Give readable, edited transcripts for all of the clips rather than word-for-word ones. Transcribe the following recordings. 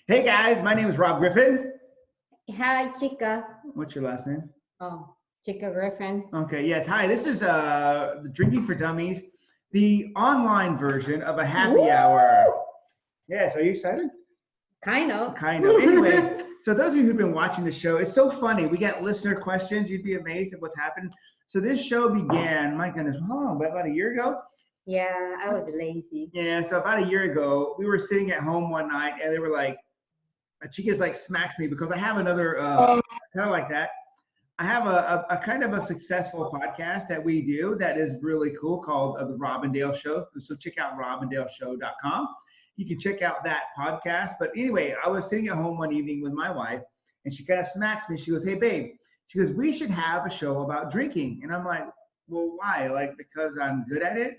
Hey guys, my name is Rob Griffin. Hi, Chica. What's your last name? Oh, Chica Griffin. Okay, yes. Hi, this is the Drinking for Dummies, the online version of a happy Woo! hour. Yes, are you excited? Kind of. Kind of. Anyway, so those of you who've been watching the show, it's so funny. We got listener questions. You'd be amazed at what's happened. So this show began, my goodness, how long? About a year ago? Yeah, I was lazy. Yeah, so about a year ago, we were sitting at home one night and they were like, Chica's like smacks me because I have another, kind of like that. I have a kind of a successful podcast that we do that is really cool called The Rob and Dale Show. So check out robandaleshow.com. You can check out that podcast. But anyway, I was sitting at home one evening with my wife and she kind of smacks me. She goes, "Hey, babe," she goes, "we should have a show about drinking." And I'm like, "Well, why? Like, because I'm good at it?"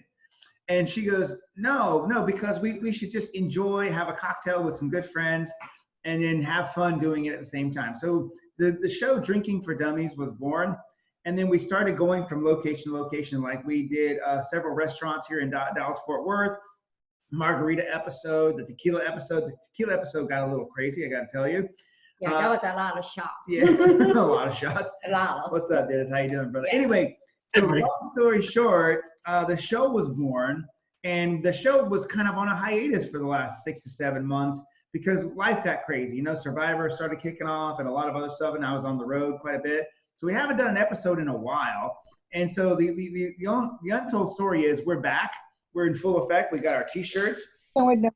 And she goes, no, because we should just enjoy, have a cocktail with some good friends and then have fun doing it at the same time. So the show Drinking for Dummies was born. And then we started going from location to location. Like we did several restaurants here in Dallas, Fort Worth, margarita episode, the tequila episode. The tequila episode got a little crazy, I got to tell you. Yeah, that was a lot of shots. Yeah, a lot of shots. A lot of. What's up, Dennis? How you doing, brother? Yeah. Anyway, so long story short, the show was born, and the show was kind of on a hiatus for the last 6 to 7 months because life got crazy. You know, Survivor started kicking off and a lot of other stuff, and I was on the road quite a bit. So we haven't done an episode in a while. And so the untold story is we're back. We're in full effect. We got our T-shirts. The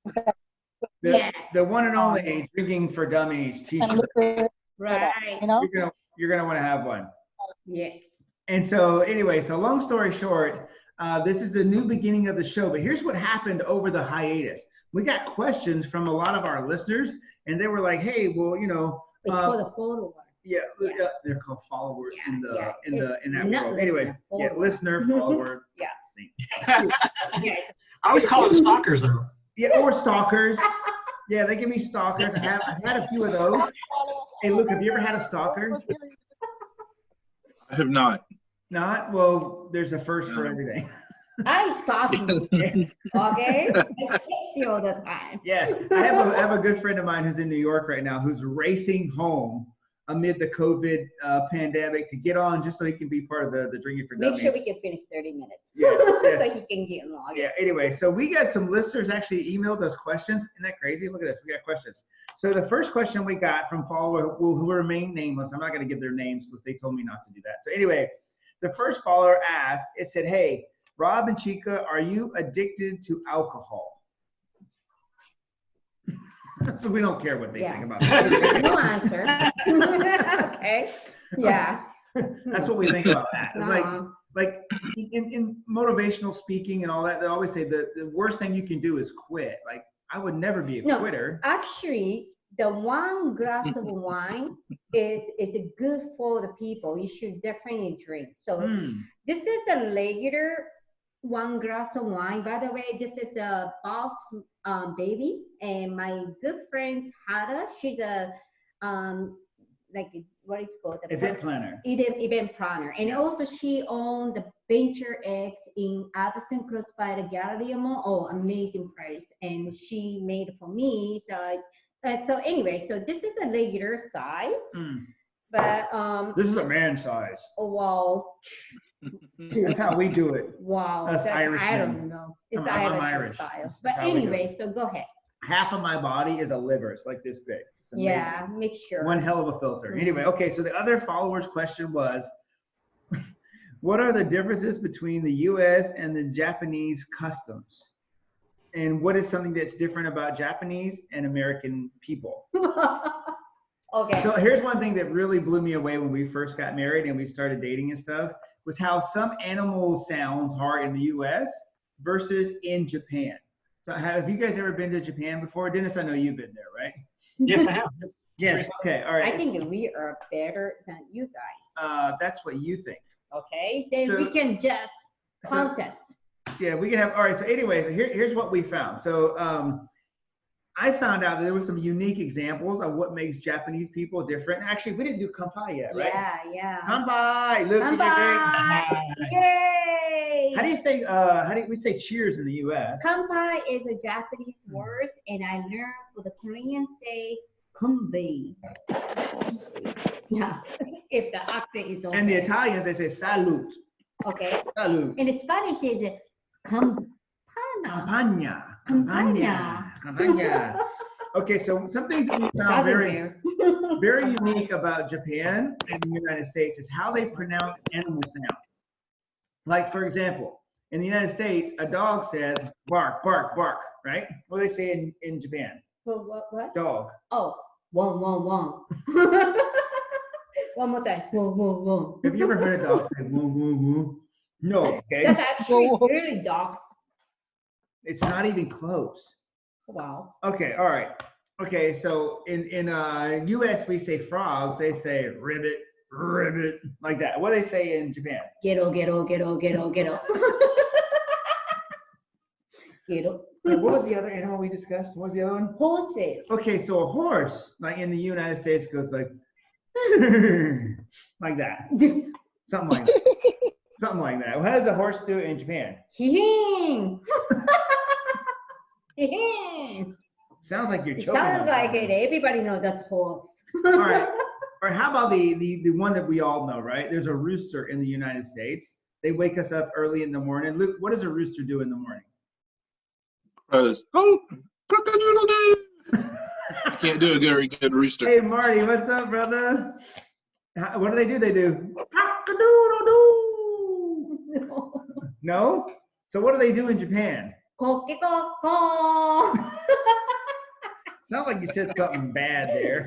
one and only Drinking for Dummies T-shirt. Right. You're gonna want to have one. Yes. And so anyway, so long story short, this is the new beginning of the show. But here's what happened over the hiatus. We got questions from a lot of our listeners, and they were like, "Hey, well, you know, It's for the photo one. yeah, they're called followers in that not world. Anyway, listener, listener, follower. Yeah. See. I always call it stalkers though. Yeah, or stalkers. Yeah, they give me stalkers. I've had a few of those. Hey, look, have you ever had a stalker? I have not. Not? Well, there's a first for everything. I stalk you. Okay? I text you all the time. Yeah, I have a good friend of mine who's in New York right now who's racing home amid the COVID pandemic to get on just so he can be part of the Drinking for Dummies. Make sure we can finish 30 minutes. Yes. So he can get logged. Yeah, anyway, so we got some listeners actually emailed us questions. Isn't that crazy? Look at this. We got questions. So the first question we got from follower who remain nameless, I'm not going to give their names because they told me not to do that. So anyway, the first follower asked, it said, "Hey, Rob and Chica, are you addicted to alcohol?" So we don't care what they think about that. No answer. Okay. Yeah. That's what we think about that. No. Like in motivational speaking and all that, they always say the worst thing you can do is quit. Like I would never be a quitter. Actually, the one glass of wine is good for the people. You should definitely drink. So this is a regular one glass of wine. By the way, this is a boss baby, and my good friend Hada. She's a like what is it called? Event planner. Event planner, and also she owned the Venture X in Addison, close by the Galleria Mall. Oh, amazing price, and she made it for me. So anyway, so this is a regular size, but this is a man size. Oh wow. That's how we do it. Wow. Us Irish I men. don't know. It's I'm Irish Irish. style. But anyway, so go ahead. Half of my body is a liver. It's like this big. It's amazing. Yeah, make sure. One hell of a filter. Anyway, okay, so the other follower's question was, what are the differences between the U.S. and the Japanese customs? And what is something that's different about Japanese and American people? Okay. So here's one thing that really blew me away when we first got married and we started dating and stuff, was how some animal sounds are in the U.S. versus in Japan. So have you guys ever been to Japan before? Dennis, I know you've been there, right? Yes, I have. Yes. Okay. All right. I think we are better than you guys. That's what you think. Okay. Then So- we can just contest. Yeah, we can have. All right. So anyway, so here's what we found. So I found out that there were some unique examples of what makes Japanese people different. Actually, we didn't do kanpai yet, right? Yeah. Kanpai. Look, Kanpai. Yay! How do you say? We say cheers in the U.S.? Kanpai is a Japanese word, and I learned for the Korean say konbei. Yeah, if the accent is okay. And the Italians they say salute. Okay. Salute. And the Spanish is campana. Campagna. Campagna. Campagna. Okay, so some things that we found very unique about Japan and the United States is how they pronounce animal sound. Like, for example, in the United States, a dog says bark, bark, bark, right? What do they say in Japan? What? Dog. Oh, wong, wong, wong. One more time. Wong, wong, wong. Have you ever heard a dog say woo, woo, woo? No, okay? That's actually really dogs. It's not even close. Wow. Okay, all right. Okay, so in US we say frogs, they say ribbit, ribbit, like that. What do they say in Japan? Ghetto, ghetto, ghetto, ghetto, ghetto. Ghetto. What was the other animal we discussed? What was the other one? Horses. Okay, so a horse, like in the United States, goes like like that. Something like that. Something like that. How does a horse do it in Japan? Hee-hing. Hee-hing. Sounds like you're It choking. sounds on like something. it. Everybody knows that's horse. All right. Or how about the one that we all know, right? There's a rooster in the United States. They wake us up early in the morning. Luke, what does a rooster do in the morning? Oh, cock-a-doodle-doo. I can't do a very good rooster. Hey, Marty, what's up, brother? What do? They do cock-a-doodle-doo. No? So what do they do in Japan? Ko-ki-ko-ko. Sounds like you said something bad there.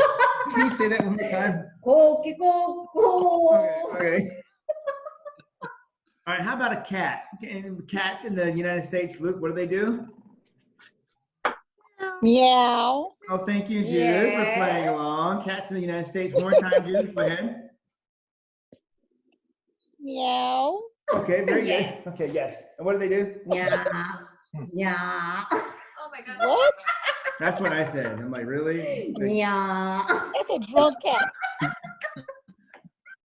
Can you say that one more time? Ko-ki-ko-ko. Okay. All right, how about a cat? Cats in the United States, Luke, what do they do? Meow. Oh, thank you, Judith, for Yeah. playing along. Cats in the United States. One more time, Judith, go ahead. Meow. Okay, very Yeah. good. Okay, yes. And what do they do? Yeah. Yeah. Oh my god. What? That's what I said. I'm like, really? Like, Yeah. That's a drunk cat.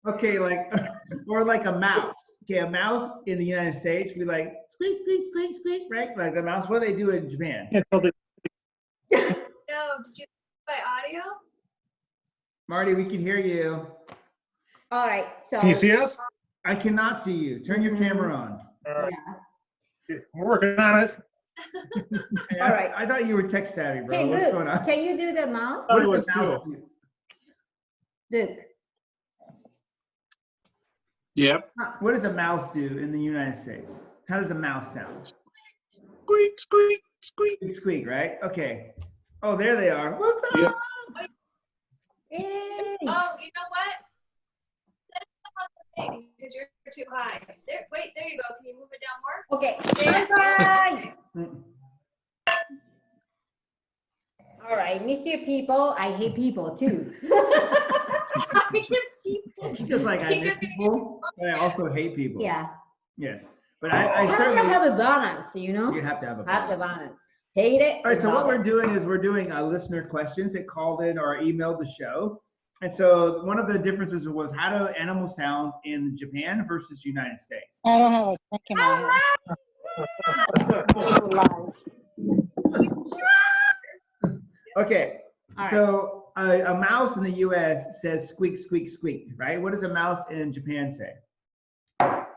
okay, like, or like a mouse. Okay, a mouse in the United States, we like squeak, squeak, squeak, squeak, right? Like a mouse. What do they do in Japan? No, did you by audio? Marty, we can hear you. All right. So. Can you see us? I cannot see you. Turn your camera on. Yeah. We're working on it. Hey, All right. I thought you were tech savvy, bro. Hey, What's Luke, going on? can you do the mouse? Oh, What it does was the mouse too. do? Luke. Yep. What does a mouse do in the United States? How does a mouse sound? Squeak, squeak, squeak. Squeak, squeak, right? Okay. Oh, there they are. What's up? Yep. Yay. Oh, you know what? Set it up on the thing because you're too high. There, wait, there you go. Can you move it down more? Okay. Bye. Mm. All right, miss you people. I hate people too. She just like I She miss just- people, but I also hate people. Yeah. Yes. But I Have to certainly have a balance, you know? you have to have a Have the balance. balance. Hate it. All right, so what love we're it. doing is we're doing listener questions that called in or emailed the show. And so one of the differences was how do animal sounds in Japan versus United States? I don't have a drink in my hand. Okay, All right. so a mouse in the US says squeak, squeak, squeak, right? What does a mouse in Japan say?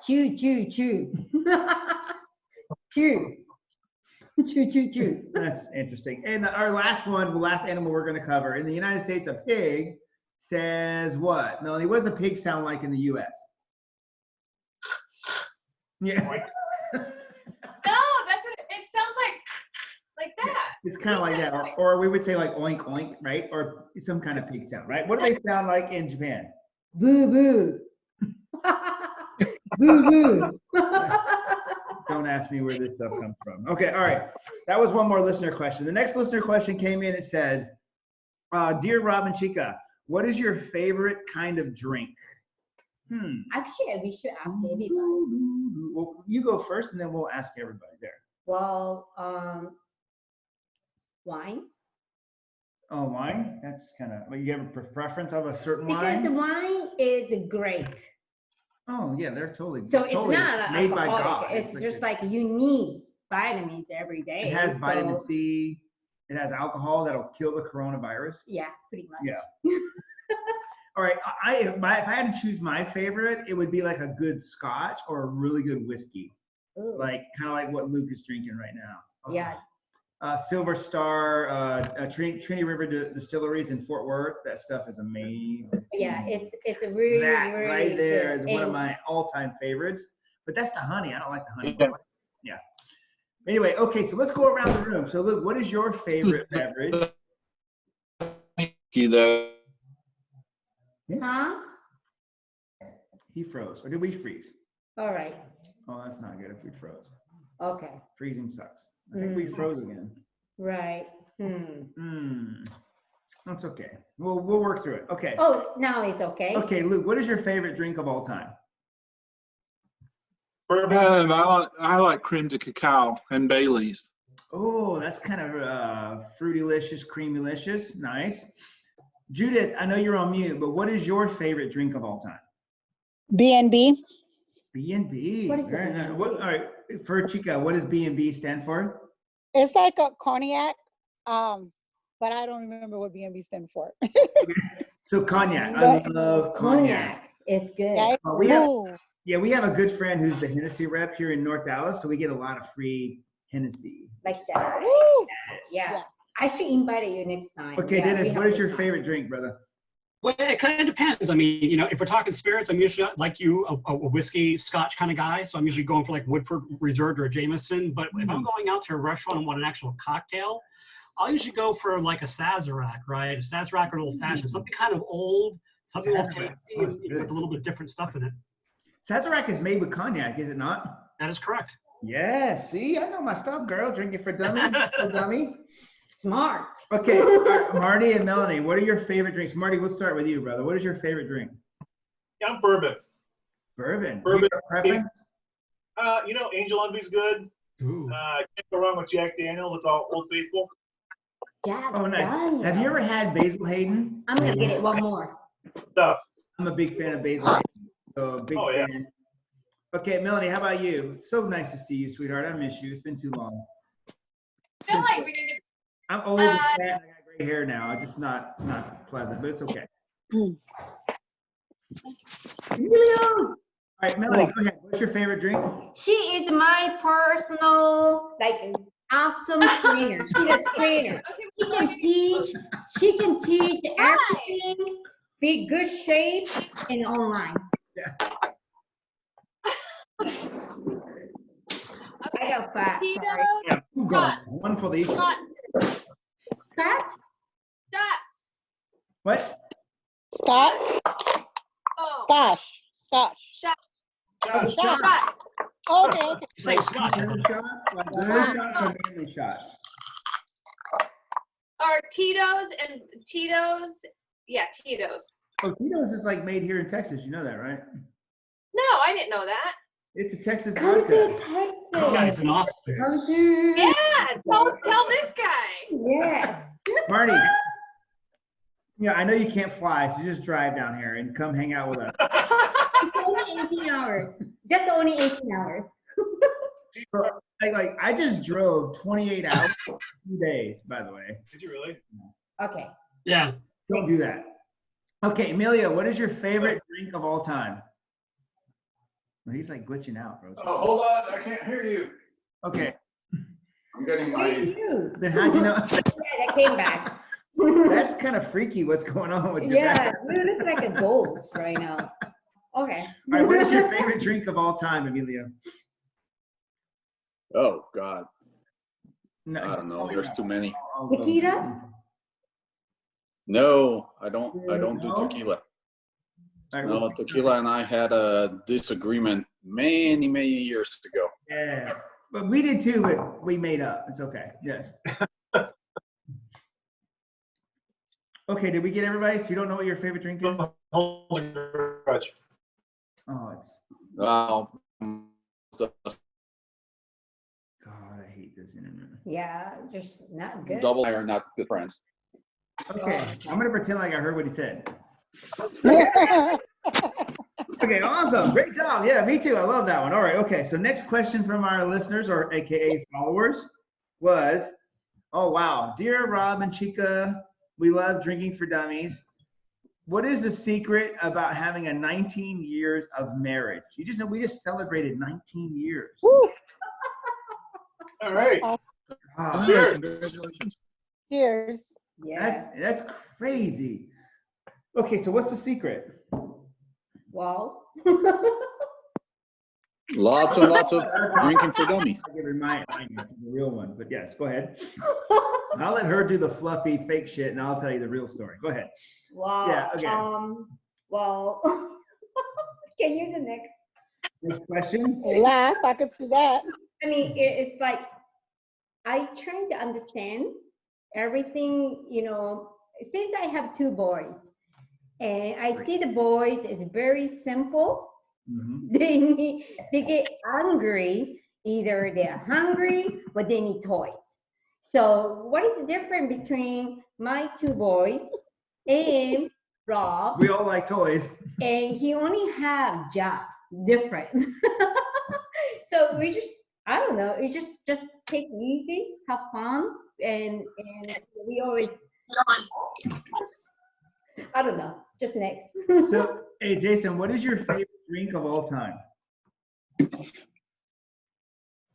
Chew, chew, chew. Chew. Chew, chew, chew. That's interesting. And our last one, the last animal we're going to cover in the United States, a pig says what? Melanie, what does a pig sound like in the US? Yeah, No, that's what it sounds like that. it's kind of like that. Or we would say like oink, oink, right? Or some kind of pig sound, right? What do they sound like in Japan? Boo, boo. Boo, boo. Don't ask me where this stuff comes from. Okay, all right. That was one more listener question. The next listener question came in. It says, Dear Rob and Chica, what is your favorite kind of drink? Actually, we should ask everybody. Well, you go first and then we'll ask everybody there. Well, wine. Oh, wine? That's kind of, like, you have a preference of a certain Because the wine? wine is a grape. Oh yeah, they're totally. So it's totally not made by alcoholic. God. It's just like you need vitamins every day. it has vitamin so, C. It has alcohol that'll kill the coronavirus. Yeah, pretty much. Yeah. All right, if I had to choose my favorite, it would be like a good Scotch or a really good whiskey, Ooh. like kind of like what Luke is drinking right now. Oh. Yeah. Silver Star, Trinity River Distilleries in Fort Worth. That stuff is amazing. Yeah, it's a really, That really right there is good. one of And my all-time favorites. But that's the honey. I don't like the honey. Yeah. Yeah. Anyway, okay, so let's go around the room. So Luke, what is your favorite beverage? That Huh? He froze. Or did we freeze? All right. Oh, that's not good if we froze. Okay. Freezing sucks. I think we froze again. Right. That's okay. We'll work through it. Okay. Oh, now it's okay. Okay, Luke, what is your favorite drink of all time? bourbon. I like creme de cacao and Bailey's. Oh, that's kind of fruity-licious, creamy-licious. Nice. Judith, I know you're on mute, but what is your favorite drink of all time? B&B. B&B. What is Very it? nice. All right, for Chica, what does B&B stand for? It's like a cognac, but I don't remember what B&B stand for. So cognac. I love cognac. It's good. Yeah, We have, ooh. we have a good friend who's the Hennessy rep here in North Dallas, so we get a lot of free Hennessy. Like that. Woo. Yeah. Yeah. I should invite you next time. Okay, Yeah, we Dennis, have what a is good your time. favorite drink, brother? Well, it kind of depends. I mean, if we're talking spirits, I'm usually like you, a whiskey, Scotch kind of guy. So I'm usually going for like Woodford Reserve or a Jameson. But if I'm going out to a restaurant and want an actual cocktail, I'll usually go for like a Sazerac, right? A Sazerac or an old fashioned, something kind of old, something a little Sazerac. tasty, Oh, that's with good. a little bit different stuff in it. Sazerac is made with cognac, is it not? That is correct. Yeah, see, I know my stuff, girl. Drinking for dummies, for dummy. Smart. Okay, all right, Marty and Melanie, what are your favorite drinks? Marty, we'll start with you, brother. What is your favorite drink? Yeah, I'm bourbon. Bourbon. Bourbon. Do you have a preference? Angel Envy's good. Ooh. Can't go wrong with Jack Daniel. It's all Old Faithful. Yeah. Oh, nice. Daniel. Have you ever had Basil Hayden? I'm gonna get it one more. Stuff. I'm a big fan of Basil Hayden. So big Oh, yeah. fan. Okay, Melanie, how about you? It's so nice to see you, sweetheart. I miss you. It's been too long. I feel like we need to. I'm old and fat and I got gray hair now. It's just not pleasant, but it's okay. All right, Melanie, go ahead. What's your favorite drink? She is my personal, like, awesome trainer. She's a trainer. Okay, She can teach everything, be good shape, and online. I got fat. Sorry. Tito, Yeah, two gone. Scotch. One for the each. Scott, Fat? Scott's. What? Scotch. Oh, Gosh. Scotch. shot, Oh, shot. shots. Okay, okay. You say Scotch. Manly shot? Like manly shots or manly shots? Or Tito's and Tito's. Yeah, Tito's. Oh, Tito's is like made here in Texas. You know that, right? No, I didn't know that. It's a Texas Come to vodka. Texas. Yeah, it's an office. Come to. Yeah, tell this guy. Yes. Marty. Yeah, I know you can't fly, so just drive down here and come hang out with us. It's only 18 hours. Just only 18 hours. Like I just drove 28 hours, 2 days, by the way. Did you really? Okay. Yeah. Don't do that. Okay, Emilio, what is your favorite drink of all time? Well, he's like glitching out, bro. Oh, hold on, I can't hear you. Okay, I'm getting What do my, you do? then how'd you know? Yeah, that came back. That's kind of freaky what's going on with your Yeah, back. you look like a ghost right now. Okay. All right, what is your favorite drink of all time, Emilio? oh, God, No, I don't know, there's too many. Tequila? No, I don't do No? tequila. All right, No, tequila and I had a disagreement many, many years ago. yeah, but we did too, but we made up. It's okay. Yes. Okay, did we get everybody? So you don't know what your favorite drink is? Holding grudge. Oh, it's Well, God. I hate this internet. Yeah, just not good. double I are not good friends. Okay, I'm gonna pretend like I heard what he said. Okay, awesome. Great job. Yeah, me too. I love that one. All right. Okay. So next question from our listeners or AKA followers was, oh, wow. Dear Rob and Chica, we love Drinking for Dummies. What is the secret about having a 19 years of marriage? We just celebrated 19 years. Woo. All right. Wow, Congratulations. Cheers. Yeah. that's crazy. Okay, so what's the secret? Well. Lots and lots of drinking for dummies. I give her my the real one, but yes, go ahead. I'll let her do the fluffy fake shit, and I'll tell you the real story. Go ahead. Wow. Yeah, okay. Well, can you the Next question. Laugh, I could see that. I mean, it's like I trying to understand everything, since I have two boys, and I see the boys is very simple. Mm-hmm. They get angry, either they're hungry or they need toys. So what is the difference between my two boys and Rob? We all like toys. And he only have job different. So we just, I don't know, it just take it easy, have fun, and we always, I don't know, just next. So, hey, Jason, what is your favorite drink of all time?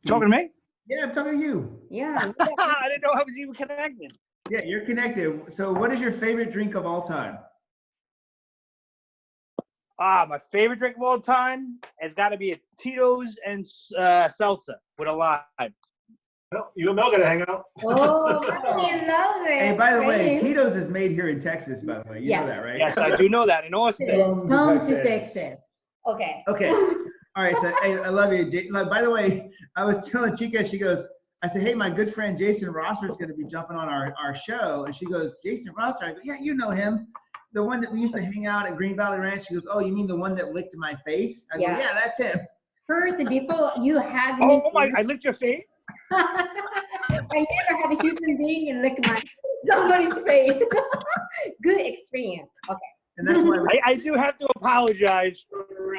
Talking to me? Yeah, I'm talking to you. Yeah. I didn't know I was even connected. Yeah, you're connected. So what is your favorite drink of all time? My favorite drink of all time has got to be a Tito's and seltzer with a lime. Well, you and Mel got to hang out. Oh, I love it. Hey, by the way, Right? Tito's is made here in Texas, by the way. You know that, right? Yes, I do know that in Austin. Come to Texas. Okay. Okay. All right. So, hey, I love you. By the way, I was telling Chica, she goes, I said, hey, my good friend Jason Rosser is going to be jumping on our show. And she goes, Jason Rosser? I go, yeah, you know him. The one that we used to hang out at Green Valley Ranch. She goes, oh, you mean the one that licked my face? I go, yeah, that's him. First, before you had me. Oh my, I licked your face? I never had a human being and lick somebody's face. Good experience. Okay. And that's why I do have to apologize for,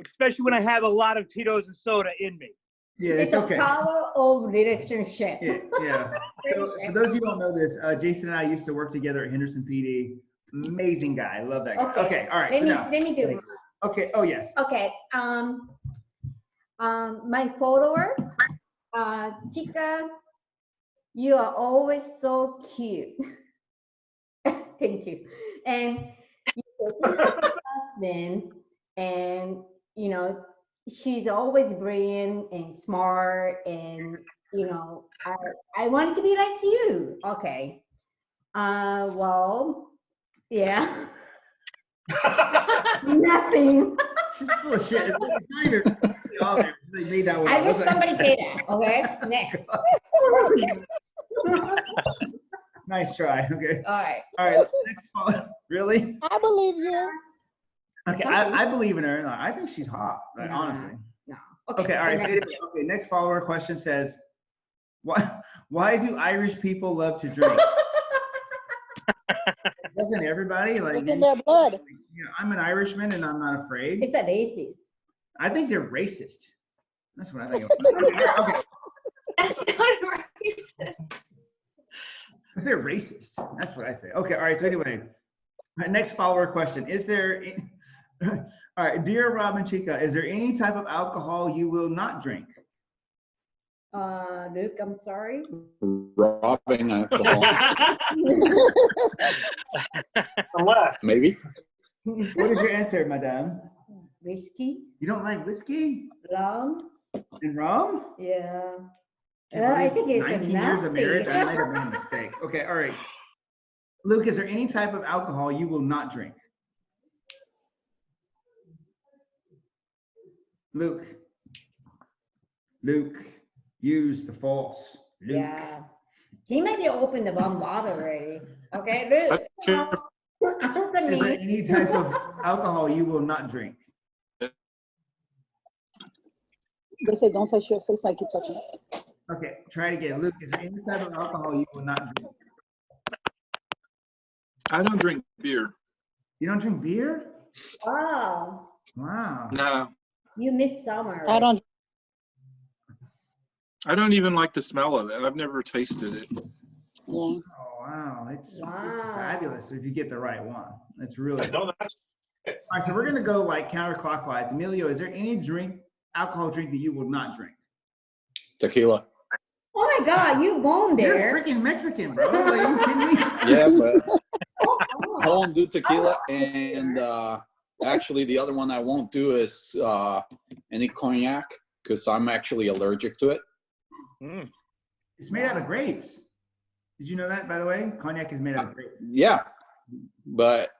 especially when I have a lot of Tito's and soda in me. yeah, It's it's okay. the power of relationship. Yeah. So for those of you who don't know this, Jason and I used to work together at Henderson PD. Amazing guy. I love that guy. Okay. All right. Let me do it. Okay. Oh, yes. Okay. My follower, Chica, you are always so cute. Thank you. And your husband, and she's always brilliant and smart, and I wanted to be like you. Okay. Well, yeah. Nothing. She's full of shit. It's not even all there. They made that one. I up. wish It was somebody say that. Okay. Next. Nice try. Okay. All right. All right. Next follow. Really? I believe you. Okay. I believe in her. No, I think she's hot. Like, No. honestly. No. Okay. All right. So, okay. Next follower question says, why do Irish people love to drink? Doesn't everybody like? It's in their blood. Yeah, I'm an Irishman and I'm not afraid. It's a racist. I think they're racist. That's what I think. Okay. That's not racist. I say racist. That's what I say. Okay. All right. So anyway, next follower question. Is there, all right, dear Rob and Chica, is there any type of alcohol you will not drink? Luke, I'm sorry. Robbing alcohol. Unless. Maybe. What is your answer, madame? Whiskey, You don't like whiskey rum, and rum? yeah. Can't I believe think it's 19 years of marriage. I nasty. might have made a mistake. Okay. All right. Luke, is there any type of alcohol you will not drink? Luke, use the force. Luke. Yeah. He maybe opened the one bottle already. Okay, Luke. Answer Is there me. any type of alcohol you will not drink? They say don't touch your face, I keep touching it. Okay, try it again. Luke, is there any type of alcohol you will not drink? I don't drink beer. You don't drink beer? Wow. Wow. Nah, You miss summer. I don't. I don't even like the smell of it. I've never tasted it. Yeah. Oh, wow. It's Wow. fabulous if you get the right one. It's really Don't All right, so we're gonna go like counterclockwise. Emilio, is there any alcohol drink that you will not drink? Tequila. Oh my God, you born You're there. freaking Mexican, bro. Like, you kidding me? Yeah, but Oh, I won't do tequila. And actually, the other one I won't do is any cognac because I'm actually allergic to it. It's made out of grapes. Did you know that, by the way? Cognac is made out of grapes. Yeah, but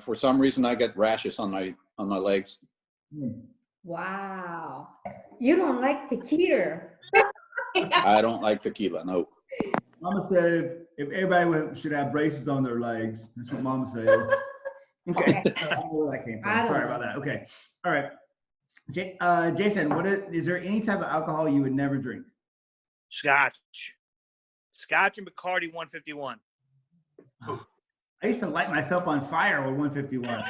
for some reason I get rashes on my legs. wow. You don't like tequila. I don't like tequila. No. Mama said if everybody should have braces on their legs. That's what Mama said. Okay. I don't know where that came I from. don't Sorry know. about that. Okay. All right. Jason, is there any type of alcohol you would never drink? Scotch and Bacardi 151. I used to light myself on fire with 151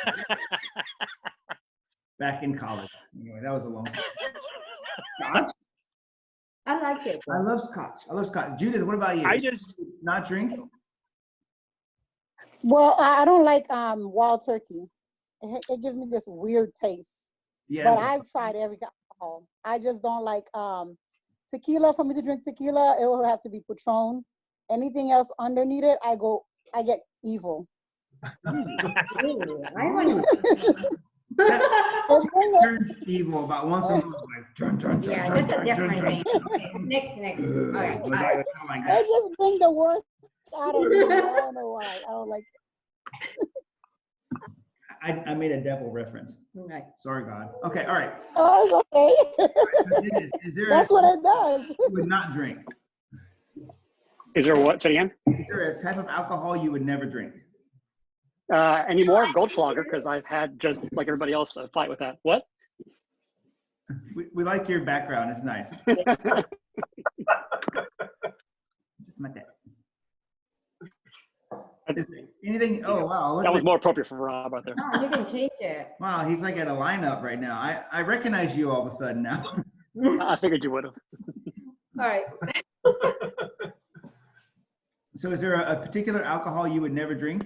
back in college. Anyway, that was a long time. Scotch? I like it. I love scotch. I love scotch. Judith, what about you? I just Not drink? Well, I don't like wild turkey. It gives me this weird taste. Yeah. But I've tried every alcohol. I just don't like tequila. For me to drink tequila, it would have to be Patron. Anything else underneath it, I get evil. Ooh, I want Turns evil about once a month. Like, dun, dun, dun, Yeah, dun, that's a dun, different dun, thing. dun. Okay, next. All right. Oh my They God. just bring the worst out of me. I don't know why. I don't like I made a devil reference. Right. Sorry, God. Okay, all right. Oh, it's okay. Is there That's what it does. you would not drink? Is there what? Say it again? Is there a type of alcohol you would never drink? Anymore? Goldschlager, because I've had, just like everybody else, a fight with that. What? We like your background. It's nice. Just like that. Is there anything? Oh wow! Look That at was more appropriate for Rob right there. No, you can change it. Wow, he's like at a lineup right now. I recognize you all of a sudden now. I figured you would have. All right. So is there a particular alcohol you would never drink?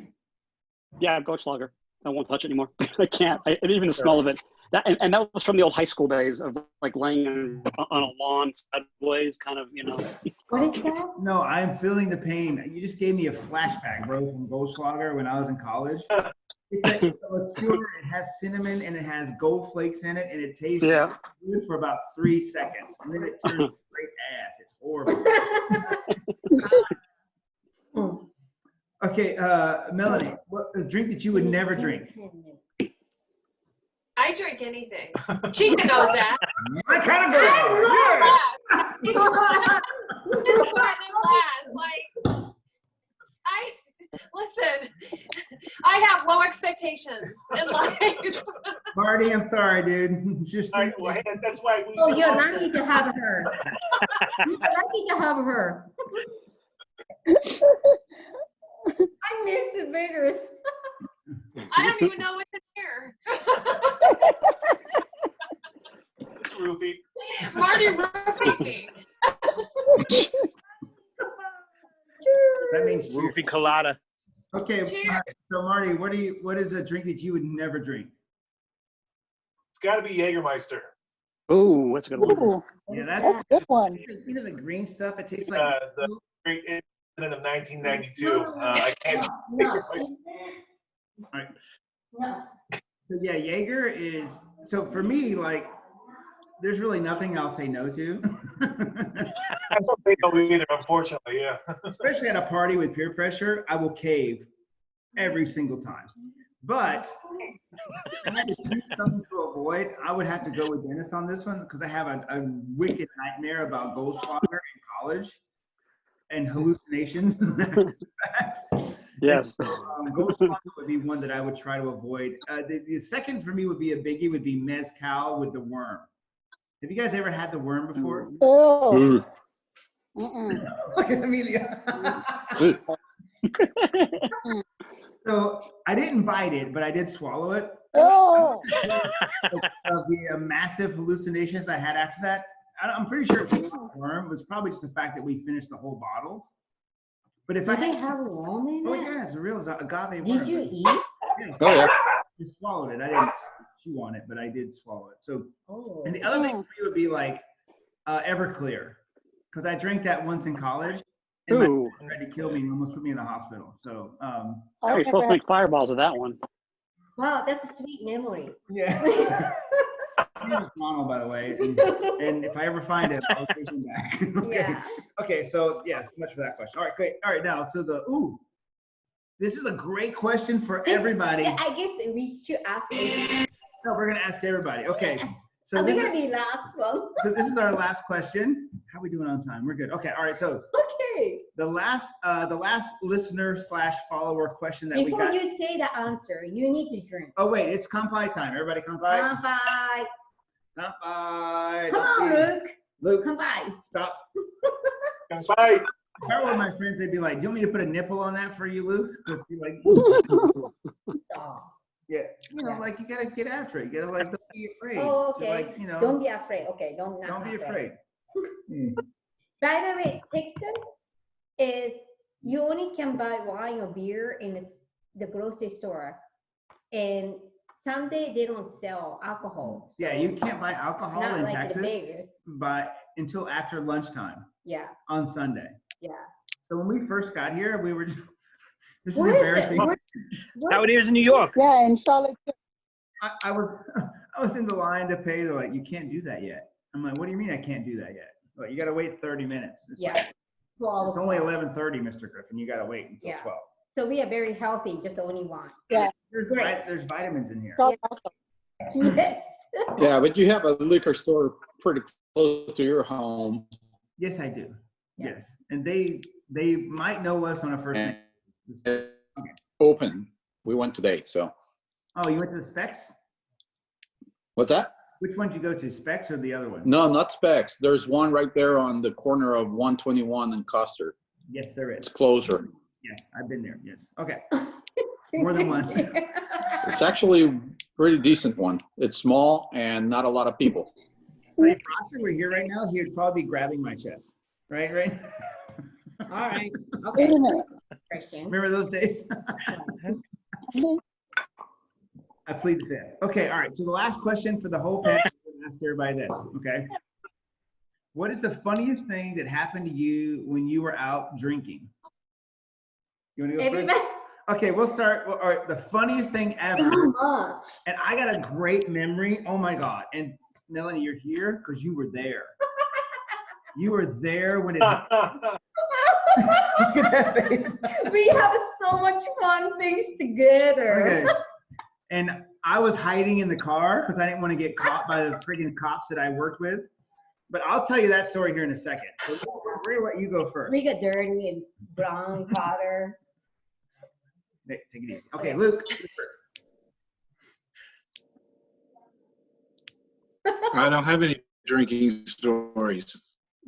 Yeah, Goldschlager. I won't touch it anymore. I can't. Even the smell of it. And that was from the old high school days of like laying on a lawn sideways, kind of, What is that? No, I'm feeling the pain. You just gave me a flashback, bro, from Goldschlager when I was in college. It's a liqueur. It has cinnamon and it has gold flakes in it, and it tastes good for about 3 seconds, and then it turns straight ass. It's horrible. Okay, Melanie, what a drink that you would never drink? I drink anything. Chica knows that. My kind of girl. Just pour it in glass. Like, listen, I have low expectations in life. Marty, I'm sorry, dude. Just All right, well, hey, that's why we. Oh, you're lucky to have her. You're lucky to have her. I miss the beggars. I don't even know what's in here. It's Ruthie. Marty roofing me. that means Roofie colada. okay. Cheers. So Marty, what is a drink that you would never drink? It's got to be Jägermeister. Ooh, that's a good one. Ooh, Yeah, that's a good one. you know the green stuff. It tastes like. The great incident of 1992. I can't. No. Alright. No. So yeah, Jaeger is so for me like. There's really nothing I'll say no to. I don't think so either, unfortunately. Yeah. Especially at a party with peer pressure, I will cave every single time. But if I had to choose something to avoid, I would have to go with Dennis on this one because I have a wicked nightmare about Goldschlager in college and hallucinations. Yes. Goldschlager would be one that I would try to avoid. The second for me would be a biggie would be Mezcal with the worm. Have you guys ever had the worm before? Ew. Mm-mm. Look at Amelia. So I didn't bite it, but I did swallow it. Oh, of the massive hallucinations I had after that. I'm pretty sure it was worm. It was probably just the fact that we finished the whole bottle. But if I Did they had, have worm in oh it? yeah, it's a real agave worm. Did you eat? Yes, Oh, yeah. I swallowed it. I didn't chew on it, but I did swallow it. So, Oh. and the other thing for me would be like Everclear, because I drank that once in college, and my Ooh, friend tried to kill me and almost put me in the hospital. So, you're supposed to make fireballs with that one. Wow, that's a sweet memory. yeah. His name is Ronald, by the way, and if I ever find him, I'll take him back. Okay. Yeah. Okay, so yeah, so much for that question. All right, great. All right, now, so this is a great question for everybody. Yeah, I guess we should ask everybody. No, we're gonna ask everybody. Okay, so Are we this gonna is, be last one? so this is our last question. How are we doing on time? We're good. Okay, all right. So Okay. the last listener / follower question that we Before got. you say the answer, you need to drink. Oh wait, it's kampai time. Everybody kampai. Bye. Kampai. Come on, Luke. Luke, Come by. stop. Bye. If I were my friends, they'd be like, "Do you want me to put a nipple on that for you, Luke?" Because you're like, Stop. yeah, you know, Yeah. like you gotta get after it. You gotta like, don't be afraid. Oh, To, okay. like, you know, Don't be afraid. Okay, don't be afraid. Hmm. By the way, Texas is you only can buy wine or beer in the grocery store, and Sunday they don't sell alcohol. Yeah, you can't buy alcohol Not in like Texas the Vegas. until after lunchtime Yeah, on Sunday. yeah. So when we first got here, we were. This is What is it? embarrassing. How it is in New York. yeah, in Charlotte. I was in the line to pay. They're like, "You can't do that yet." I'm like, "What do you mean I can't do that yet?" Like, you got to wait 30 minutes. It's Yeah. like, 12 it's only o'clock. 11:30, Mr. Griffin. You got to wait until Yeah. 12. So we are very healthy, just only wine. Yeah. There's Great. there's vitamins in here. Charlotte also. Yes. Yeah, but you have a liquor store pretty close to your home. Yes, I do. Yeah. Yes, and they might know us on a first name. basis. Open. We went today, so. Oh, you went to the Specs? What's that? Which one did you go to, Specs or the other one? No, not Specs. There's one right there on the corner of 121 and Custer. Yes, there It's is. closer. Yes, I've been there. Yes. Okay. More than once. It's actually a pretty decent one. It's small and not a lot of people. If Roger were here right now, he would probably be grabbing my chest. Right, right? All right. Wait Okay. a minute. Christian. Remember those days? I plead the fifth. Okay, all right. So the last question for the whole panel, I'm gonna ask everybody this, okay? What is the funniest thing that happened to you when you were out drinking? You want to go Everybody, first? Okay, we'll start. All right, the funniest thing so ever, much. and I got a great memory. Oh my God! And Melanie, you're here because you were there. You were there when it. Look at that face. We have so much fun things together. Okay. And I was hiding in the car because I didn't want to get caught by the freaking cops that I worked with. But I'll tell you that story here in a second. So we're gonna let you go first. We got dirty and brown powder. Take it easy. Okay, Luke, you first. I don't have any drinking stories.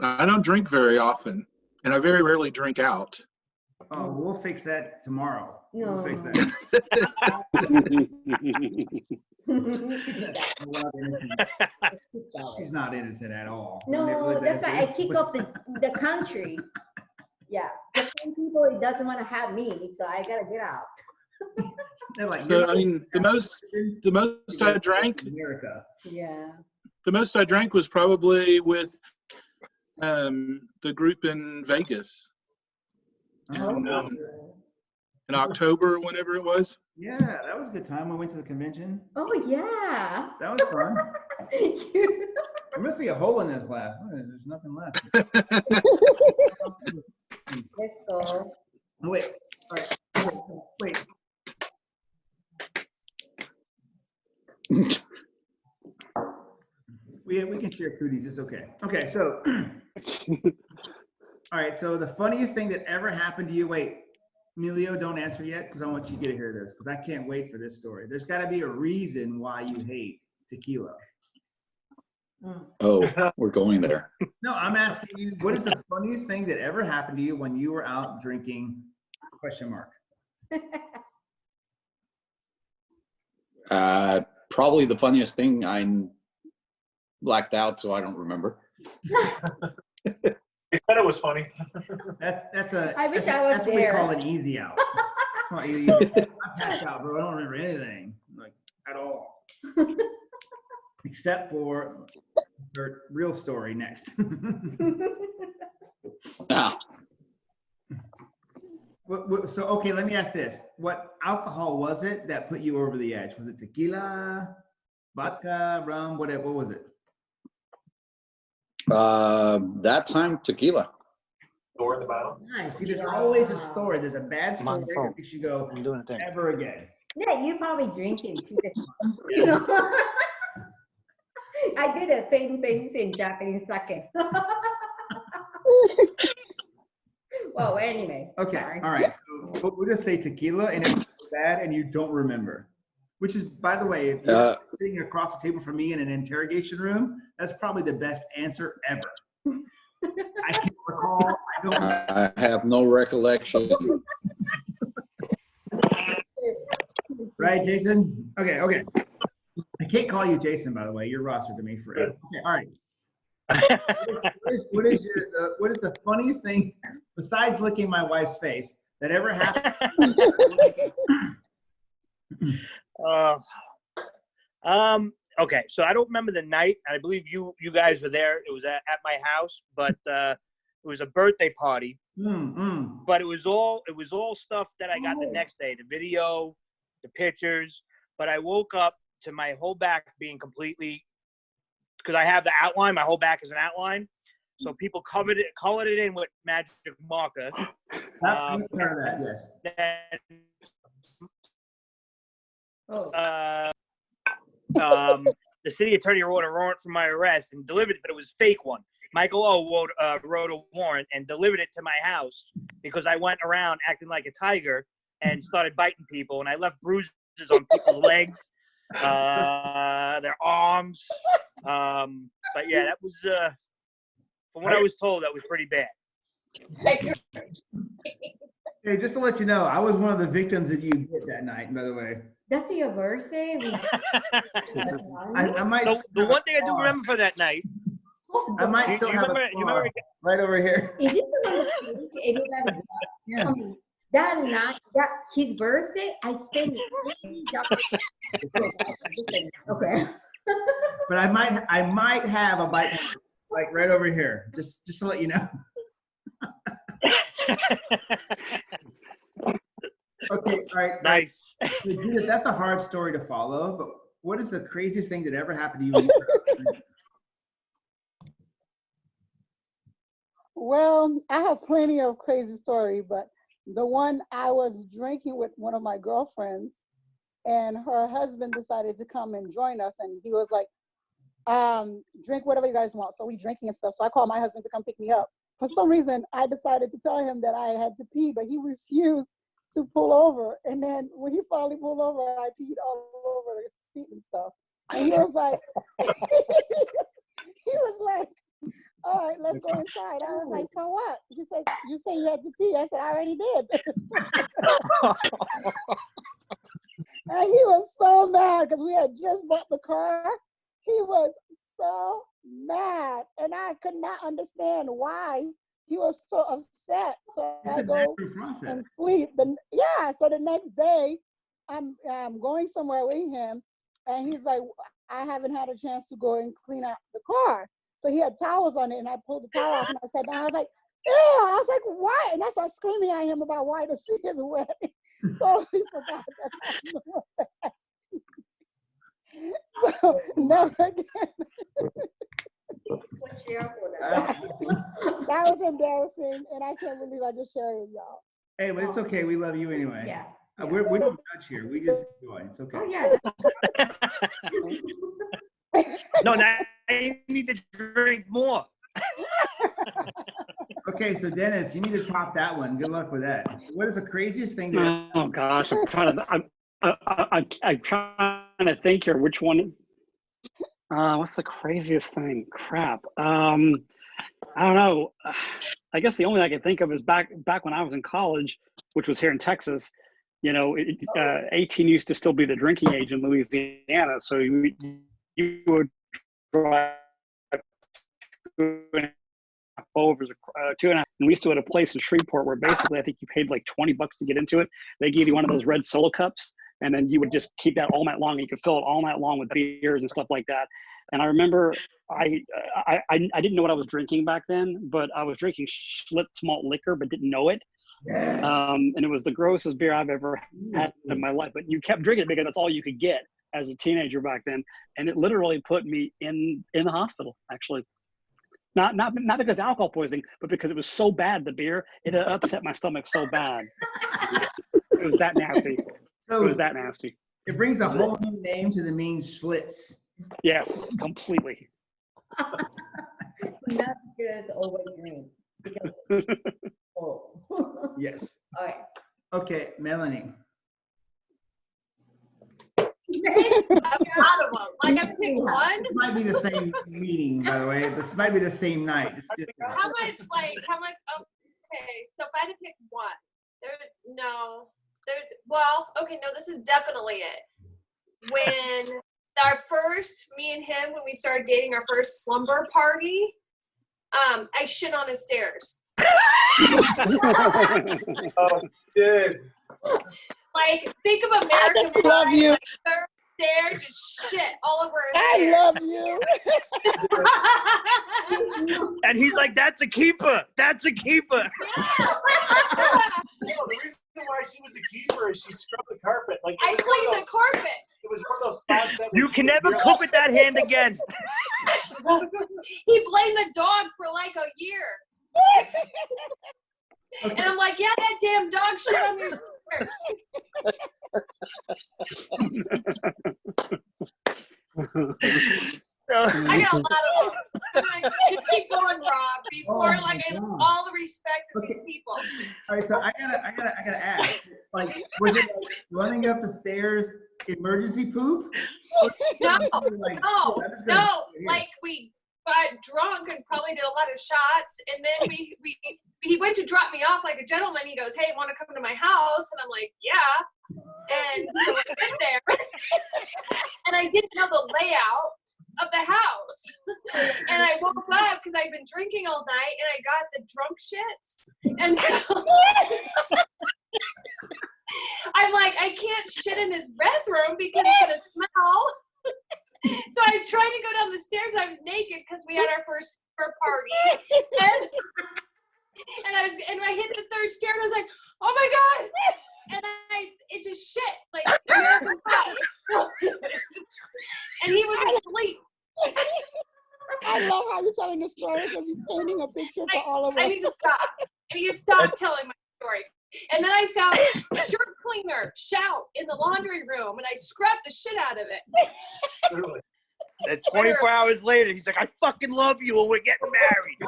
I don't drink very often, and I very rarely drink out. Oh, we'll fix that tomorrow. We'll fix No. that. She's not innocent at all. No, that's why I kick off the country. Yeah, the same people, it doesn't want to have me, so I gotta get out. They're like, So I mean, the most I drank, America. Yeah. the most I drank was probably with the group in Vegas Oh, in October, whenever it was. yeah, that was a good time. We went to the convention. Oh, yeah. That was fun. There must be a hole in this glass. Oh, there's nothing left. Let's go. Oh, wait. All right. Wait. We can share cooties. It's okay. Okay, so. All right, so the funniest thing that ever happened to you. Wait, Emilio, don't answer yet because I want you to get to hear this because I can't wait for this story. There's got to be a reason why you hate tequila. Oh, we're going there. No, I'm asking you, what is the funniest thing that ever happened to you when you were out drinking? Question mark. Probably the funniest thing, I blacked out, so I don't remember. They said it was funny. That's a. I wish that's, I was That's what we there. call an easy out. Not easy. I passed out, bro. I don't remember anything, like at all, except for insert real story next. Ah, So okay, let me ask this: what alcohol was it that put you over the edge? Was it tequila, vodka, rum, whatever? What was it? that time, tequila. Door in the bottom. Nice. See, there's always a story. There's a bad I'm on story the phone. that makes you go I'm doing a thing. ever again. Yeah, you probably drinking too. You know? I did the same things in Japanese sake. Well, anyway. Okay. Sorry. All right. So we'll just say tequila, and it's bad, and you don't remember. Which is, by the way, if you're sitting across the table from me in an interrogation room, that's probably the best answer ever. I can't recall. I don't. I have no recollection. Right, Jason? Okay. I can't call you Jason, by the way. You're roster to me forever. Okay. All right. What is the funniest thing besides licking my wife's face that ever happened? Okay, so I don't remember the night. I believe you guys were there. It was at my house, but it was a birthday party. But it was all stuff that I got the next day, the video, the pictures. But I woke up to my whole back being completely, because I have the outline, my whole back is an outline. So people colored it in with magic marker. That's part of that, yes. The city attorney wrote a warrant for my arrest and delivered it, but it was a fake one. Michael O. wrote a warrant and delivered it to my house because I went around acting like a tiger and started biting people, and I left bruises on people's legs, their arms. But yeah, that was, from what I was told, that was pretty bad. Hey, just to let you know, I was one of the victims that you bit that night, by the way. That's your birthday? I might. The one thing I do remember for that night. I might still have a scar right over here. Is it the everybody? Yeah. That night, that his birthday, I spent okay. But I might have a bite mark, like right over here, just to let you know. Okay, all right. Nice. So, Judith, that's a hard story to follow, but what is the craziest thing that ever happened to you? When you were Well, I have plenty of crazy stories, but the one, I was drinking with one of my girlfriends, and her husband decided to come and join us, and he was like, drink whatever you guys want. So we drinking and stuff. So I called my husband to come pick me up. For some reason, I decided to tell him that I had to pee, but he refused to pull over. And then when he finally pulled over, I peed all over the seat and stuff. And he was like, all right, let's go inside. I was like, for what? He said, you said you had to pee. I said, I already did. And he was so mad because we had just bought the car. He was so mad. And I could not understand why he was so upset. So I go and sleep. But yeah, so the next day, I'm going somewhere with him. And he's like, I haven't had a chance to go and clean out the car. So he had towels on it, and I pulled the towel off, and I sat down. I was like, ew! I was like, why? And I started screaming at him about why the seat is wet. So he forgot that. So never again. That was embarrassing, and I can't believe I just shared it with y'all. Hey, but it's okay. We love you anyway. Yeah. We don't judge here. We just enjoy. It's okay. Oh yeah. No, now you need to drink more. Okay, so Dennis, you need to top that one. Good luck with that. What is the craziest thing? Oh gosh, I'm trying to think here. Which one? What's the craziest thing? Crap. I don't know. I guess the only thing I can think of is back when I was in college, which was here in Texas. you know, 18 used to still be the drinking age in Louisiana. So you would drive 2.5 overs, 2.5. And we used to at a place in Shreveport where basically I think you paid like $20 to get into it. They gave you one of those red solo cups, and then you would just keep that all night long. And you could fill it all night long with beers and stuff like that. And I remember I didn't know what I was drinking back then, but I was drinking Schlitz malt liquor, but didn't know it. Yes. And it was the grossest beer I've ever had in my life. But you kept drinking it because that's all you could get as a teenager back then. And it literally put me in the hospital, actually. Not because of alcohol poisoning, but because it was so bad, the beer, it upset my stomach so bad. It was that nasty. So it was that nasty. It brings a whole new name to the mean Schlitz. Yes, completely. Not good over drink. Because Yes. All right. Okay, Melanie. I'm out of them. Like, I'm picking one. This might be the same meeting, by the way. This might be the same night. It's different. How much? Okay, so if I had to pick one, okay, no, this is definitely it. When me and him, when we started dating, our first slumber party, I shit on his stairs. Oh, did. Like, think of American I just love you. Like, third stairs, just shit all over his I stairs. love you. And he's like, that's a keeper. That's a keeper. No, the reason why she was a keeper is she scrubbed the carpet. Like, I cleaned the carpet. It was one of those spots that You can never cook with that hand again. He blamed the dog for like a year. And I'm like, yeah, that damn dog shit on your stairs. I got a lot of them. I'm like, just keep going, Rob. Before, I have all the respect of these people. All right, so I gotta ask. Like, was it like running up the stairs, emergency poop? No, Like, no. Like, we got drunk and probably did a lot of shots, and then he went to drop me off like a gentleman. He goes, "Hey, want to come to my house?" And I'm like, "Yeah." And so I went there, and I didn't know the layout of the house. And I woke up because I'd been drinking all night, and I got the drunk shits. And so I'm like, I can't shit in his bathroom because it's gonna smell. So I was trying to go down the stairs. I was naked because we had our first supper party, and I hit the third stair, and I was like, "Oh my god!" And it just shit like American Pie. And he was asleep. I love how you're telling the story because you're painting a picture for all of us. I need to stop. I need to stop telling my story. And then I found shirt cleaner shout in the laundry room, and I scrubbed the shit out of it. Literally. And 24 hours later, he's like, I fucking love you and we're getting married.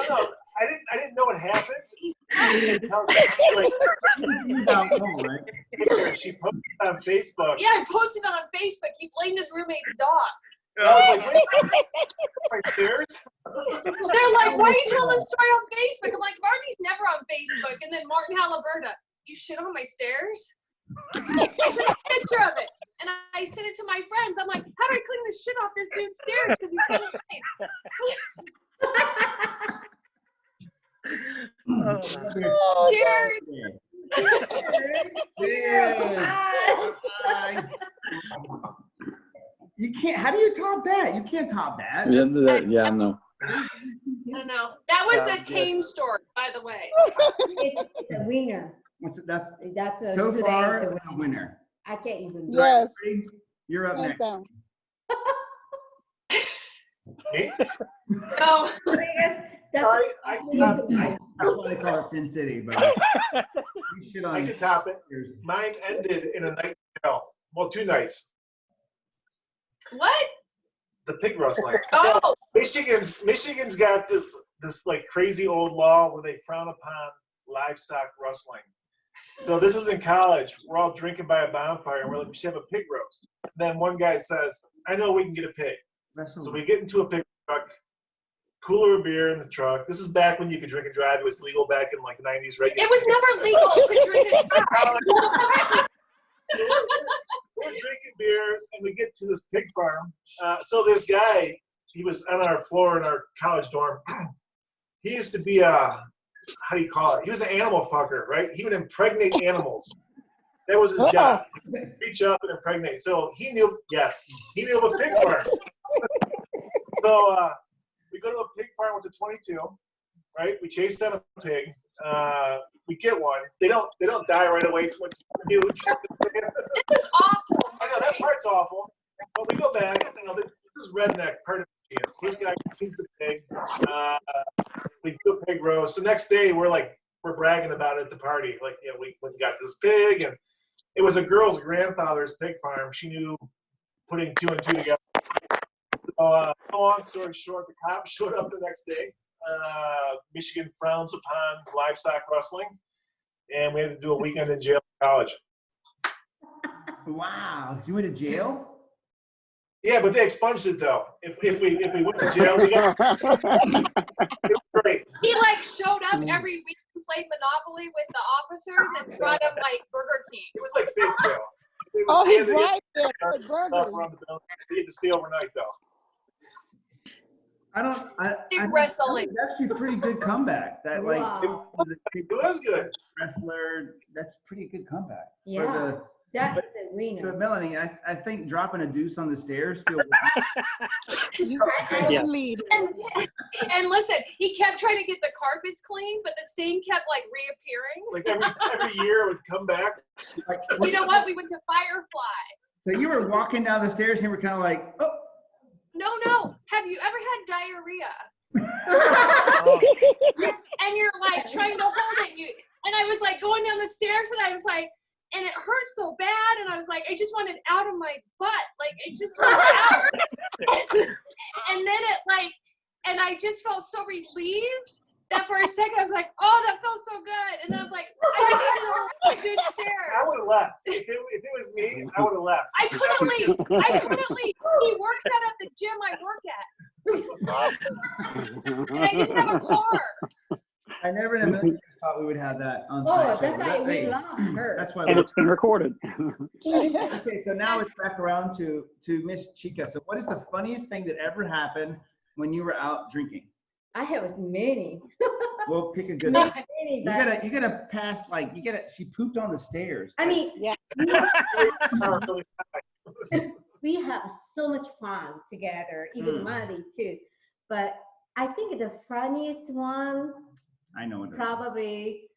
No, I didn't know what happened. She posted on Facebook. Yeah, I posted it on Facebook. He blamed his roommate's dog. And I was like, my stairs? They're like, why are you telling the story on Facebook? I'm like, Marty's never on Facebook. And then Martin Halliburton, you shit on my stairs? I took a picture of it, and I sent it to my friends. I'm like, how do I clean the shit off this dude's stairs? Because he's got his face. Cheers. You can't. How do you top that? You can't top that. Yeah, no. I don't know. That was a tame story, by the way. It's a winner. That's a So today far, is a winner. I can't even. Yes. You're up next. Down. No. That's why they call it Sin City. But you shit on I can top it. Mine ended in a night in jail. Well, 2 nights. What? The pig rustling. Oh. So Michigan's got this like crazy old law where they frown upon livestock rustling. So this was in college. We're all drinking by a bonfire, and we're like, we should have a pig roast. And then one guy says, I know we can get a pig. So we get into a pig truck. cooler of beer in the truck. This is back when you could drink and drive. It was legal back in like the 90s, right? It was never legal to drink and drive. We're drinking beers, and we get to this pig farm. So this guy, he was on our floor in our college dorm. He used to be how do you call it? He was an animal fucker, right? He would impregnate animals. That was his job. Reach up and impregnate. So he knew, he knew of a pig farm. So we go to a pig farm with the 22, right? We chase down a pig. We get one. They don't die right away from what you do. This is awful. I know that part's awful. But we go back. You know, this is redneck part of the game. So this guy feeds the pig. We do a pig roast. The next day we're bragging about it at the party. Like, you know, we got this pig, and it was a girl's grandfather's pig farm. She knew putting 2 and 2 together. So, long story short, the cops showed up the next day. Michigan frowns upon livestock rustling, and we had to do a weekend in jail in college. Wow, you went to jail? Yeah, but they expunged it though. If we went to jail, we got it was great. He showed up every week and played Monopoly with the officers and brought them Burger King. It was like fake jail. It Oh, was he handed bribed in them for burgers. around the building. We had to stay overnight though. Big wrestling. That's actually a pretty good comeback. That Wow. It was good. wrestler. That's a pretty good comeback. Yeah, that's a winner. But Melanie, I think dropping a deuce on the stairs still. He's lead. And listen, he kept trying to get the carpets clean, but the stain kept reappearing. Like every year it would come back. You know what? We went to Firefly. So you were walking down the stairs and you were kind of like, oh. No. Have you ever had diarrhea? And you're trying to hold it. And I was going down the stairs, and I was and it hurt so bad, and I was I just wanted out of my butt. It just went out. And then and I just felt so relieved that for a second I was oh, that felt so good. And then I was I just shit on a good stairs. I would have left. If it was me, I would have left. I couldn't leave. He works out at the gym I work at. And I didn't have a car. I never in a million years thought we would have that on Oh, tonight's show. that's why we love her. That's why. And it's been recorded. Okay, so now it's back around to Miss Chica. So what is the funniest thing that ever happened when you were out drinking? I have many. We'll pick a good one. Many, You but gotta pass she pooped on the stairs. I mean, Yeah. we have so much fun together, even Marty too. But I think the funniest one, I know it. probably,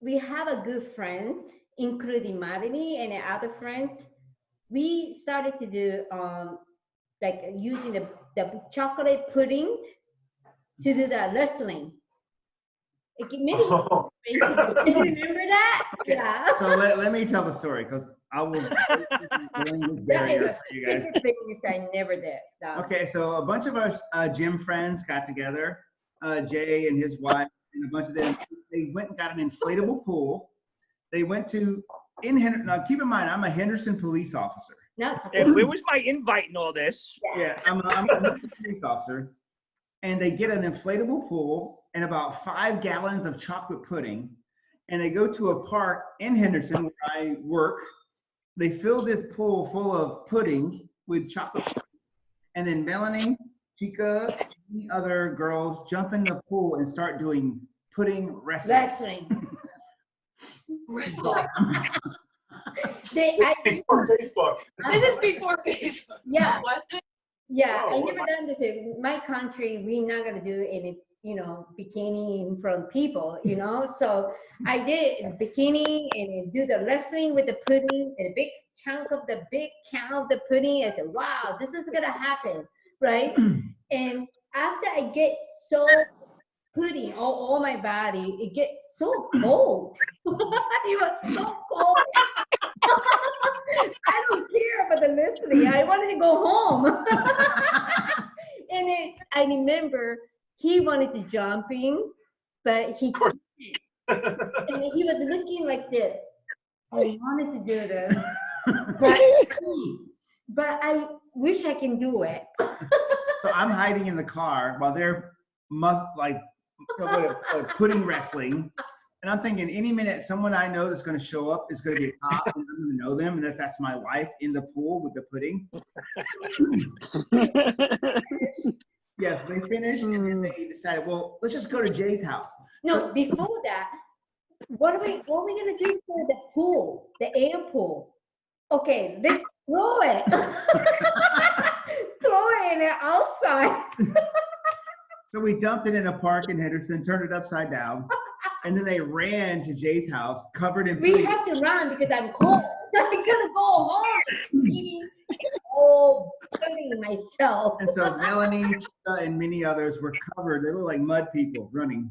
we have a good friend, including Marty and other friends. We started to do using the chocolate pudding to do the wrestling. Maybe Oh. you remember that? Yeah. So let me tell the story because I will. That is a for you guys. stupid thing I never did. So. Okay, so a bunch of us gym friends got together. Jay and his wife and a bunch of them. They went and got an inflatable pool. They went to now keep in mind I'm a Henderson police officer. No, Where was my invite in all this? Yeah, I'm a Henderson police officer. And they get an inflatable pool and about 5 gallons of chocolate pudding. And they go to a park in Henderson where I work. They fill this pool full of pudding with chocolate pudding. And then Melanie, Chica, and the other girls jump in the pool and start doing pudding wrestling. Wrestling. Before Facebook. This is before Facebook. Yeah. Was it? Yeah, Oh, I never done this. In my country, we're not gonna do any, bikini in front of people, So I did bikini and do the wrestling with the pudding and a big chunk of the big can of the pudding. I said, wow, this is gonna happen, right? And after I get so pudding all my body, it gets so cold. It was so cold. I don't care about the wrestling. I wanted to go home. And I remember he wanted to jump in, but he couldn't. And he was looking like this. I wanted to do this, but I wish I can do it. So I'm hiding in the car while they're pudding wrestling. And I'm thinking any minute someone I know that's going to show up is going to be a cop and I'm going to know them. And that's my wife in the pool with the pudding. Yes, they finished and then they decided, well, let's just go to Jay's house. No, before that, what are we gonna do for the pool, the air pool? Okay, let's throw it. Throw it outside. So we dumped it in a park in Henderson, turned it upside down, and then they ran to Jay's house, covered in We pudding. have to run because I'm cold. I'm gonna go home eating all pudding myself. And so Melanie, Chita, and many others were covered. They look like mud people running.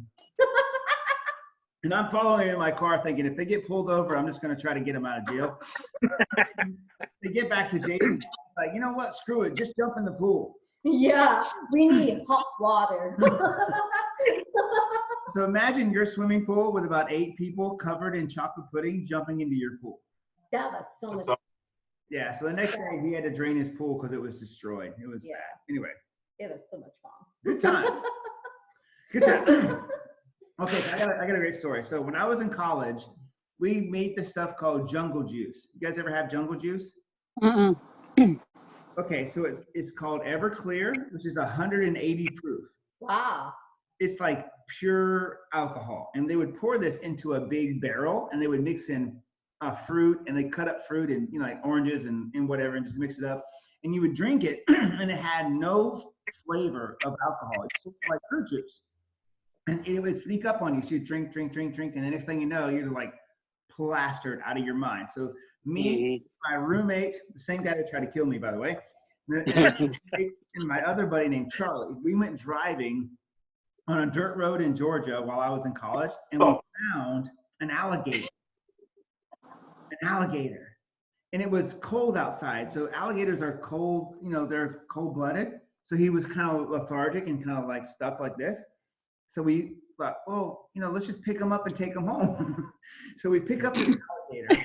And I'm following in my car thinking, if they get pulled over, I'm just going to try to get them out of jail. They get back to Jason, like, you know what? Screw it. Just jump in the pool. Yeah, we need hot water. So imagine your swimming pool with about 8 people covered in chocolate pudding jumping into your pool. That was so much. Yeah, so the next day he had to drain his pool because it was destroyed. It was bad. Anyway. It was so much fun. Good times. Good times. Okay, so I got a great story. So when I was in college, we made this stuff called jungle juice. You guys ever have jungle juice? Okay, so it's called Everclear, which is 180 proof. Wow. It's like pure alcohol. And they would pour this into a big barrel and they would mix in fruit, and they cut up fruit and, you know, like oranges and whatever, and just mix it up. And you would drink it and it had no flavor of alcohol. It's just like fruit juice. And it would sneak up on you. So you drink, and the next thing you know, you're like plastered out of your mind. So me, my roommate, the same guy that tried to kill me, by the way, and my other buddy named Charlie, we went driving on a dirt road in Georgia while I was in college, and we found an alligator. And it was cold outside. So alligators are cold, you know, they're cold-blooded. So he was kind of lethargic and kind of like stuck like this. So we thought, well, you know, let's just pick him up and take him home. So we pick up the alligator,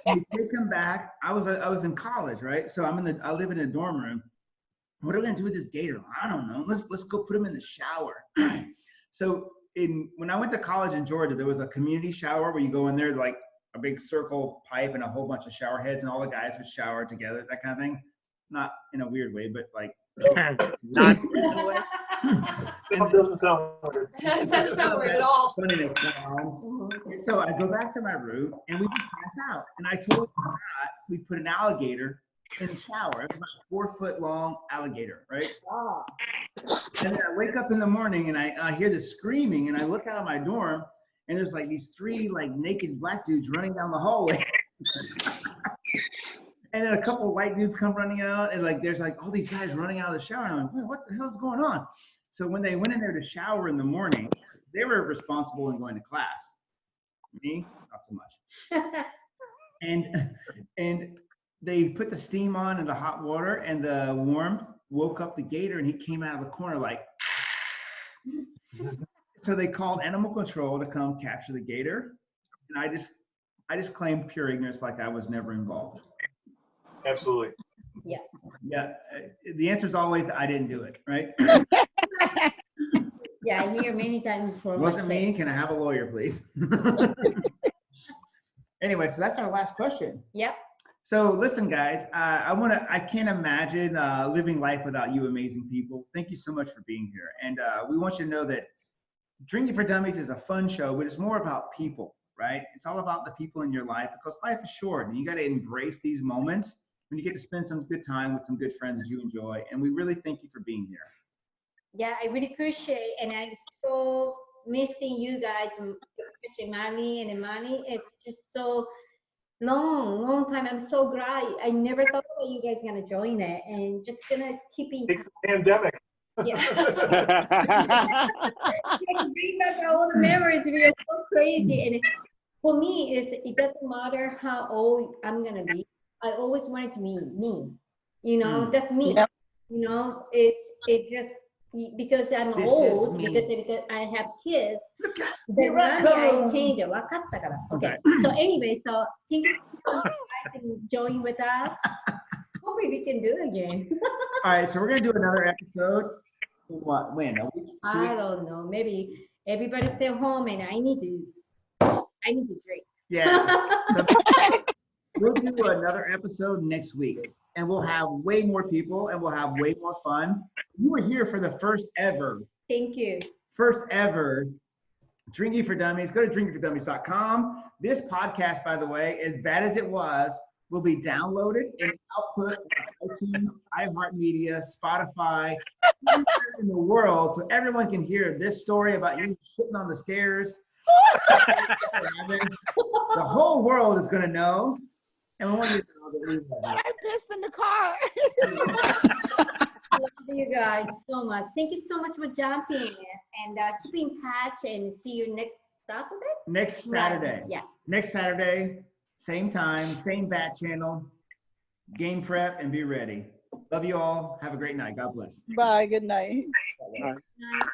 we take him back. I was in college, right? So I live in a dorm room. What are we gonna do with this gator? I don't know. Let's go put him in the shower. So when I went to college in Georgia, there was a community shower where you go in there like a big circle pipe and a whole bunch of shower heads, and all the guys would shower together, that kind of thing. Not in a weird way, but like not It doesn't sound weird. It doesn't sound weird at all. funniness going on. And so I go back to my room and we just pass out. And I told God we put an alligator in the shower. It was about a 4-foot long alligator, right? Oh. And then I wake up in the morning and I hear this screaming, and I look out of my dorm and there's like these 3 like naked black dudes running down the hallway. And then a couple of white dudes come running out, and like there's like all these guys running out of the shower. And I'm like, what the hell's going on? So when they went in there to shower in the morning, they were responsible in going to class. Me, not so much. And they put the steam on and the hot water, and the warmth woke up the gator, and he came out of the corner like. So they called animal control to come capture the gator, and I just claimed pure ignorance, like I was never involved. Absolutely. Yeah. Yeah. The answer is always I didn't do it, right? Yeah, I hear many times before. It wasn't me. Can I have a lawyer, please? Anyway, so that's our last question. Yep. So listen, guys, I can't imagine living life without you amazing people. Thank you so much for being here. And we want you to know that Drinking for Dummies is a fun show, but it's more about people, right? It's all about the people in your life, because life is short and you got to embrace these moments when you get to spend some good time with some good friends that you enjoy. And we really thank you for being here. Yeah, I really appreciate, and I'm so missing you guys, especially Manny and Imani. It's just so long time. I'm so glad. I never thought that you guys gonna join it, and just gonna keep in. It's a pandemic. Yeah. Bring back all the memories. We are so crazy, and for me, it doesn't matter how old I'm gonna be. I always wanted to be me. You know, that's me. Yep. You know, it just. Because I'm old, because I have kids, then I change it. Okay. So anyway, so thank you for joining with us. Hope hoping we can do it again. All right, so we're gonna do another episode. What? When? A week? 2 I weeks? don't know. Maybe everybody stay home and I need to drink. Yeah. So we'll do another episode next week, and we'll have way more people, and we'll have way more fun. You were here for the first ever Drinking for Dummies. Go to drinkingfordummies.com. This podcast, by the way, as bad as it was, will be downloaded and output on iTunes, iHeartMedia, Spotify, anywhere in the world, so everyone can hear this story about you shitting on the stairs. The whole world is going to know, and we want you to know that we love I pissed in the car. I love you guys so much. Thank you so much for jumping and keep in touch and see you next Saturday. Next Saturday. Yeah. Next Saturday, same time, same bat channel. Game prep and be ready. Love you all. Have a great night. God bless. Bye. Good night. Bye. Night.